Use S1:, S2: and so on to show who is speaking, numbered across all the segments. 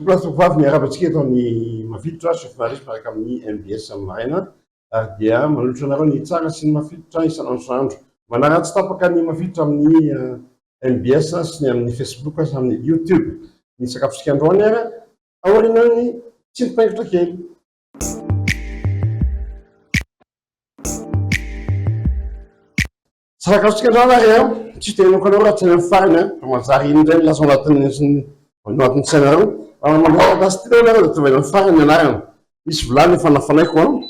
S1: place vavy miaravantsika eto amin'ny mafilotra chauffeuriste miaraka amin'ny MBS amin'ny maraina ary dia manolotra anareo ny tsara sy ny mafilotra isan'andro manaratsy tapaka ny mafilotra amin'ny MBS sy ny amin'ny Facebook sy amin'ny YouTube ny sakafosika androany ara aorinany tsy nipaingotra kely sakafosika androany ary tsy tenoko anao raha tsy ny farany fa manjary indray lasa anatin'ny sainareo mangasy tena anareo dia tovana amin'ny farany anarana misy vilany fanafanaiko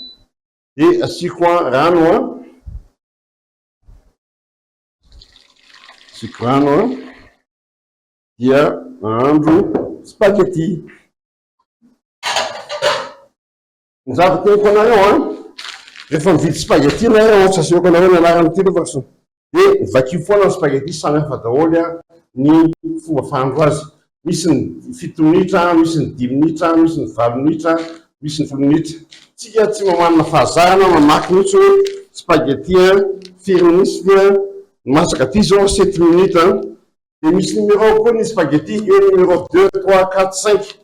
S1: dia asiko rano asiko rano dia ahandro spaghetti ny zava-teniko anareo rehefa mividy spaghetti nareo ohatra asiako anareo ny anarany ty lofaso dia vakio foana ny spaghetti samy hafa daholo ny fomba fahandro azy misy ny 7 minitra misy ny 10 minitra misy ny 8 minitra misy ny 10 minitra tsika tsy mamanana fahazarana mamaky mihitsy hoe spaghetti firy minitra dia masaka ty zao 7 minitra dia misy numéro koa ny spaghetti eo numéro 2 3 4 5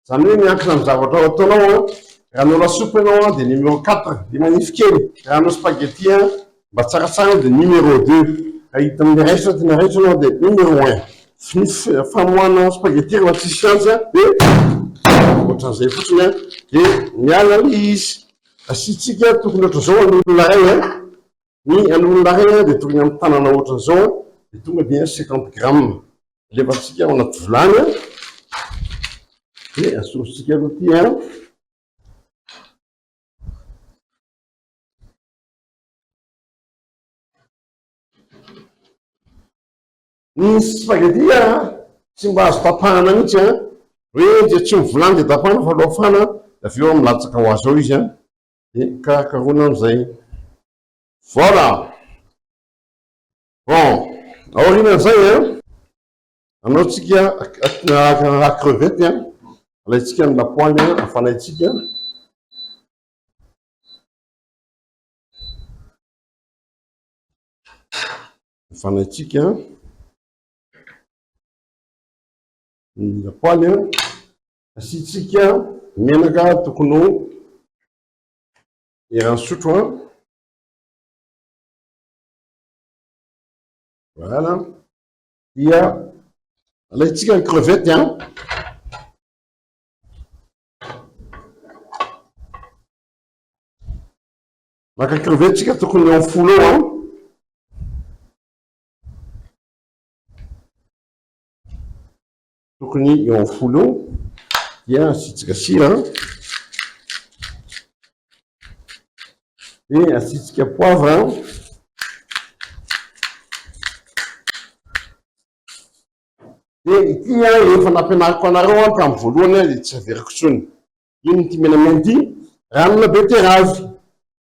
S1: zany hoe miankina amin'ny zavatra ataonao raha anao lasopy ianao dia numéro 4 dia manify kely raha anao spaghetti mba tsaratsara dia numéro 2 ahita amin'ny raitra tena raitra anao dia numéro 1 famoahana spaghetti rehefa tsisy chance dia ohatran'izay fotsiny dia miala izy asitsika tokony ohatra zao an'olona ray ny an'olona ray dia tokony amin'ny tanana ohatran'izao dia tonga dia 50 grammes alefatsika ao anaty vilany dia asorosika aloha ty ny spaghetti tsy mba azo tapahana mihitsy hoe dia tsy mivolany dia tapahana fa lofana da aveo milatsaka ho azy ao izy dia karakarona amin'izay voilà bon aorinan'izay anaotsika crevette alaitsika ny lapoaly afanaitsika afanaitsika ny lapoaly asitsika menaka tokony ho erany sotro voilà dia alaitsika ny crevette maka crevette tsika tokony eo folo tokony eo folo dia asitsika sira dia asitsika poivre dia ity efa nampianariko anareo tamin'ny voalohany dia tsy averiko tsony iny ty menamena ty ranona beteravy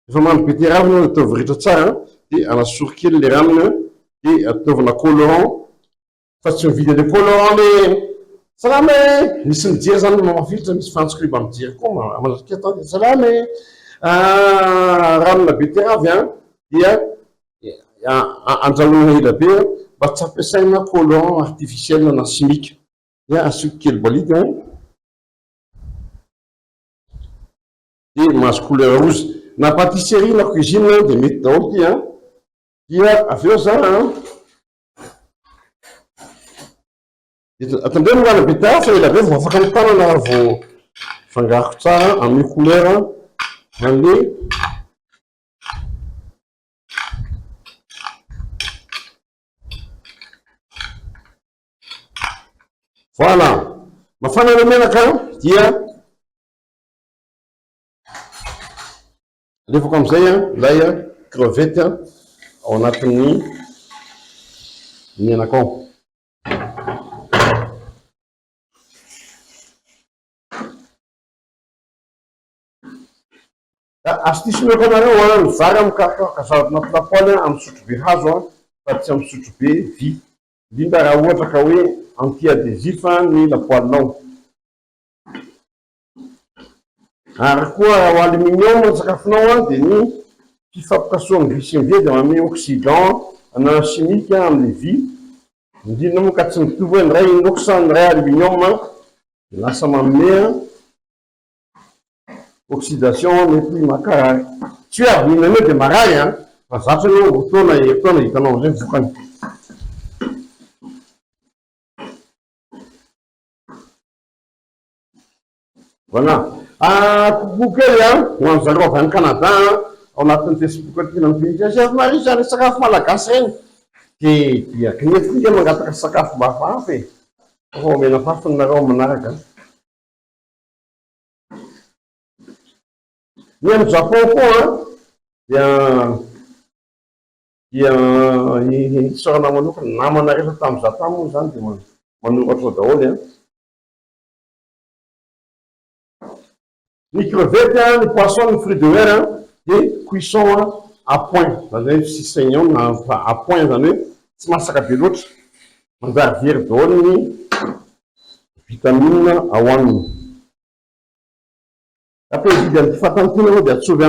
S1: efa mamy beteravy no ataovy ritra tsara dia anasoro kely le ranona dia ataovana colorant fa tsy mividy le colorant le salama misy mijery zany mamafilitra misy fantsokriba mijery koa amanarika atao salama ranona beteravy dia andrahoina ela be mba tsy ampiasaina colorant artificiel na chimique dia asiako kely bality dia mahazo couleur rouge na pâtisserie na cuisine dia mety daholo ty dia aveo zany atandreo migana betara fa ela be vo afaka amin'ny tanana vo fangariko tsara amin'ny couleur an'le voilà mafana le menaka dia alefako amin'izay lay crevette ao anatin'ny menaka ao asitisinako anareo mizara mikasarotry anaty lapoaly amin'ny sotro be hazo fa tsy amin'ny sotro be vy indrindra raha ohatra ka hoe anti adhésif ny lapoalinao ary koa raha ho aluminium ny sakafonao dia ny fifampikasoan'ny vy sy ny vy dia manome oxydant na chimique amin'ny vy indrindra moa ka tsy mitovy hoe ny ray inox ny ray aluminium lasa manome oxydation mety makarary tsy hoe avy minanao de marary a fa zatra anao fotoana hitanao zay vokany. Voilà. Coucou kely ho an'ny zareo avy any Canada ao anatin'ny Facebook aty nampiasa mari zany sakafo malagasy reny dia kinefika mangataka sakafo mba hafahafa e fa omena fafiny nareo manaraka. Ny amin'ny Japon koa dia sorana manokana namana rehefa tamin'ny za tamy moa zany dia manoratra daholo a. Ny crevette, ny poisson, ny fruits de mer dia cuisson à point, zany hoe tsy saignant fa à point zany hoe tsy masaka be loatra, manjary very daholo ny vitamine ao aminy. Ampididy amin'ny fahatantina aloha dia atsovy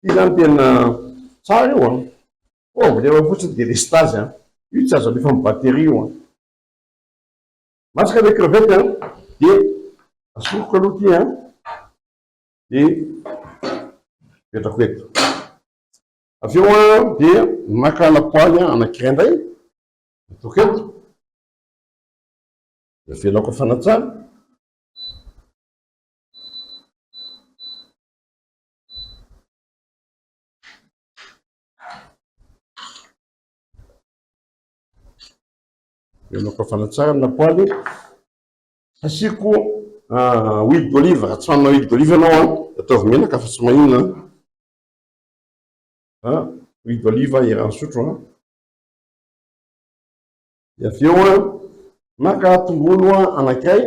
S1: ity zany tena tsara io lefa fotsiny dia lestage io tsy azo alefa amin'ny batterie io masaka le crevette dia asoroko aloha ty dia petrako eto. Avy eo dia maka lapoaly anankiray indray atoko eto dia avelako afana tsara. Avelako afana tsara ny lapoaly, asiko huile d'olive, raha tsy manana huile d'olive anao ataovy menaka fa tsy mahinona huile d'olive iray sotro dia avy eo maka tongolo anankiray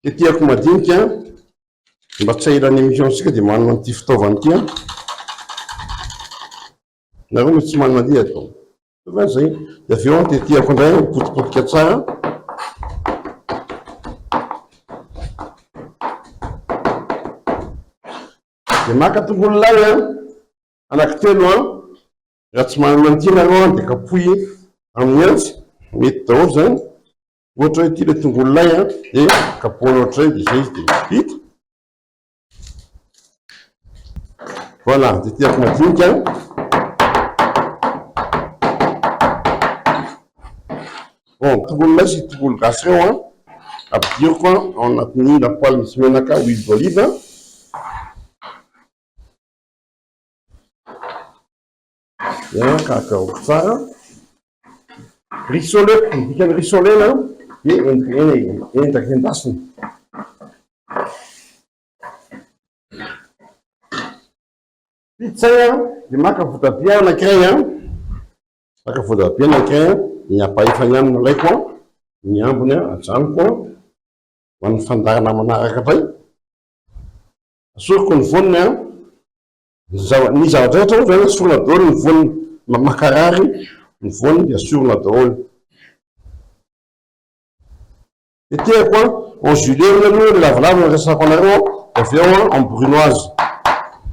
S1: tetehako madinika mba tsy ahiran'ny émission-tsika dia manana an'ity fitaovana ity nareo mety tsy manana an'ity atao zay. Dia avy eo tetehako indray potipotika tsara dia maka tongolo lay anankitelo raha tsy manana an'ity nareo dia kapohy amin'ny antsy mety daholo zany. Ohatra hoe ity le tongolo lay dia kapohana ohatr'izay dia izay izy dia vita. Voilà, tetehako madinika bon tongolo lay sy tongolo gasy reo ampidiriko ao anatin'ny lapoaly misy menaka huile d'olive karakaroko tsara. Rissolet, dikany rissolet dia endaka endasina. Pitsay dia maka voatabia anankiray ny ampahifany aminy ilaiko ny ambony ajanoko ho an'ny fandarana manaraka indray. Asoroko ny voniny ny zavatra rehetra zany asorona daholo ny voniny makarary ny voniny dia asorona daholo. Tetehako en julienne aloha le lavalava ny resako anareo avy eo en brunoise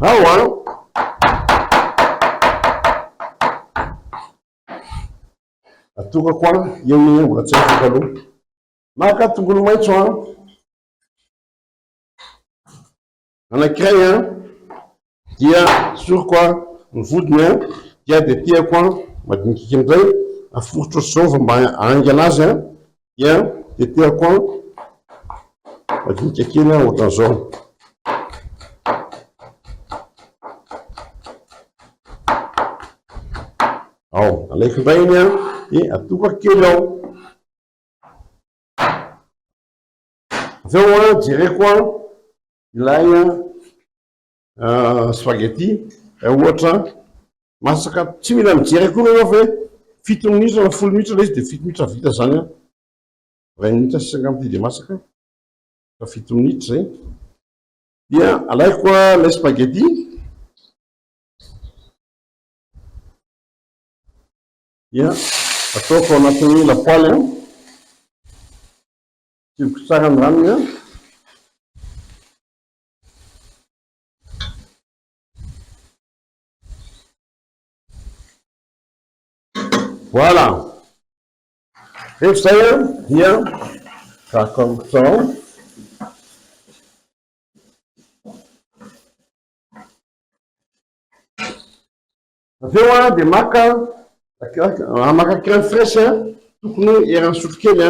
S1: ao atokako eo mbola tsy afaka aloha. Maka tongolo maitso anankiray dia asoroko ny vodiny dia tetehako madinikika indray aforotro ohatr'izao fa mba hangy anazy dia tetehako madinika kely ohatran'izao. Ao alaiko indray iny dia atokako kely ao. Avy eo jereko ilay spaghetti ohatra masaka tsy mila mijery koa rehefa hoe 7 minitra na 10 minitra ilay izy dia 7 minitra vita zany 20 minitra sisaka amity dia masaka fa 7 minitra zay. Dia alaiko ilay spaghetti dia ataoko ao anatin'ny lapoaly tiriko tsara ny ranony voilà. Rehefa zay dia karakorakotao. Aveo dia maka crème fraîche tokony erany sotro kely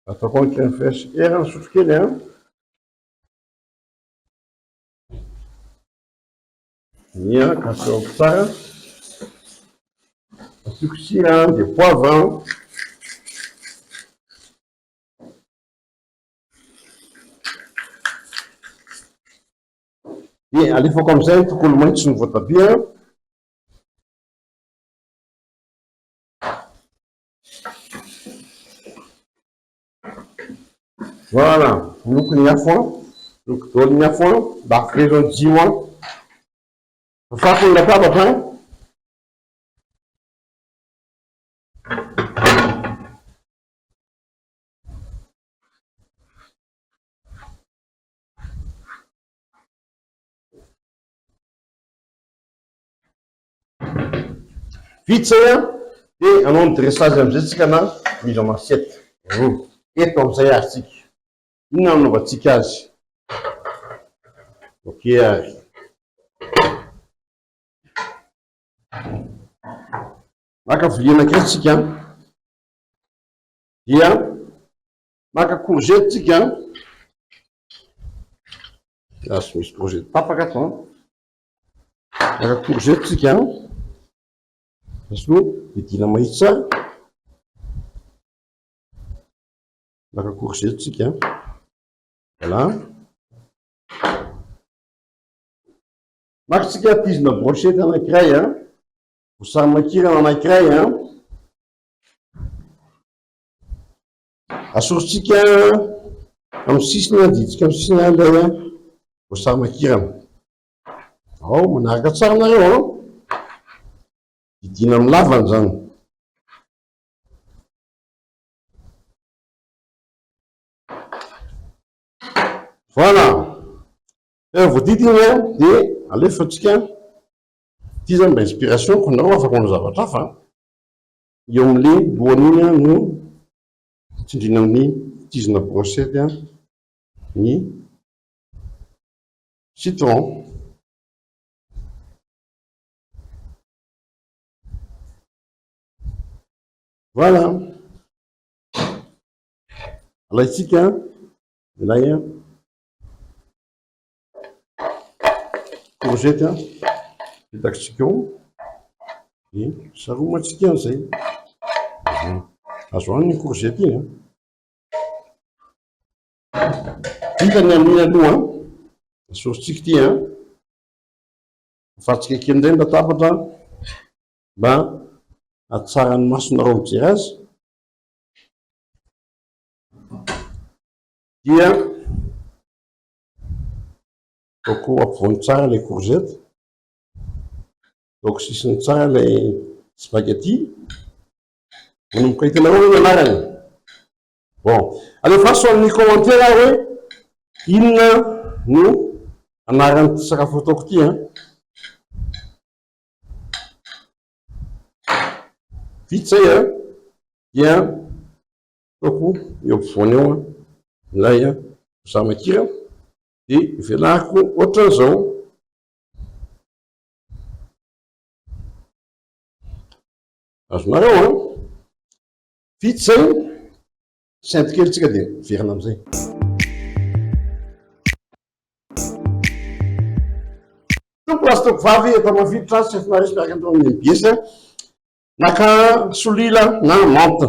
S1: ataoko ny crème fraîche erany sotro kely dia kasaoko tsara, asiako sira dia poivre dia alefako amin'izay tokolo maitso ny voatabia. Voilà, lokony afo loko daoly afo mba afirezony jio fafako ny latabatra vita zay dia anao ny dressage amizay tsika na mise en assiette. Eto amizay ary tsika inona nanaovantsika azy. Ok ary maka vilia anankiray tsika dia maka courgette tsika asy misy courgette tapaka ato maka courgette tsika aso vidina mahitsy tsara maka courgette tsika voilà maka tsika tizina brochette anankiray vosary makirana anankiray asoritsika amin'ny sisiny adiditsika amin'ny sisiny ilay vosary makirana ao manaraka tsara nareo didina amin'ny lavany zany. Voilà voadidina dia alefatsika ty zany mba inspiration ko nareo afaka ono zavatra hafa eo amin'le lohan'iny no tsindrina amin'ny tizina brochette ny citron. Voilà alaitsika ilay courgette hitakitsika eo dia saromatsika an'izay azo any ny courgette iny vitany amin'ny aloha asoritsika ty afatsika kely indray ny latabatra mba atsara ny masonareo mijery azy dia ataoko ampovoany tsara ilay courgette ataoko sisiny tsara ilay spaghetti manomboka hitanareo ny anarany. Bon alefaso amin'ny commentaire hoe inona no anaran'ity sakafo ataoko ty vita zay dia ataoko eo ampovoany eo ilay vosary makira dia ivelahako ohatran'izao. Azonareo vita zay sainty kely tsika dia verina amizay. Toko vavy atao mafilotra tsy finaretsy miaraka andreo amin'ny biesa naka solila na mante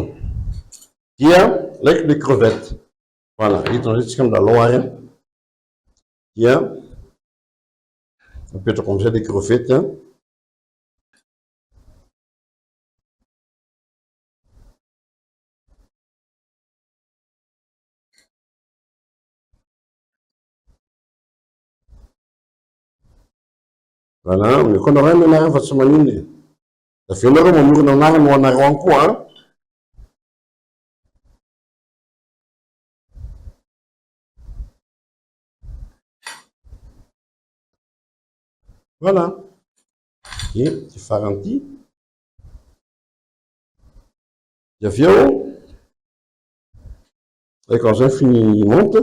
S1: dia alaiko le crevette. Voilà hitanao zay tsika milalao ary dia apetrako amizay le crevette voilà meko anareo mianarana fa tsy manino aveo nareo mamorona anarany ho anareo any koa voilà e ty farany ty De avy eo rehefa ao zay fini monte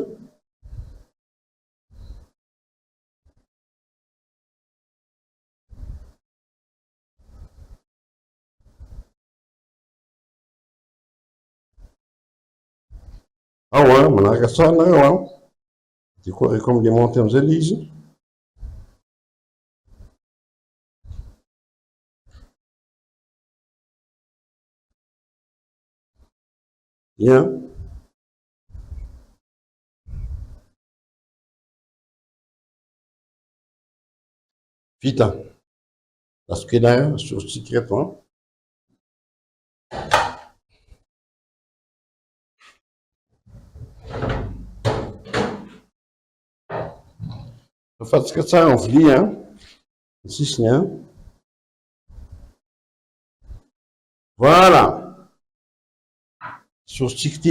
S1: ao manaraka tsara nareo de koa rehefa amile monte amizay le izy ia vita lasokely sosotsika reto fafatsika tsara ny vilia ny sisiny voilà sosotsika ty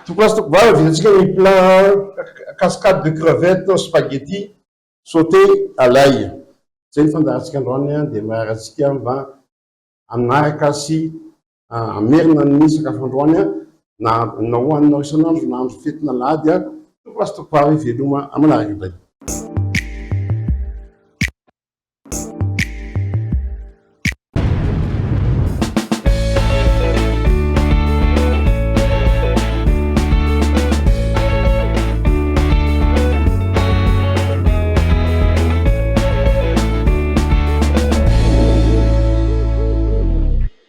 S1: toklasitoko voilà vitatsika ny plat cascade de crevette spaghetti sauté à l'ail zay ny fandaharantsika androany de maharatsika mba anaraka sy amerina ny sakafo androany na hoaninao isanandro na andro fetina lady toklasitoko vary veloma amanaraka zay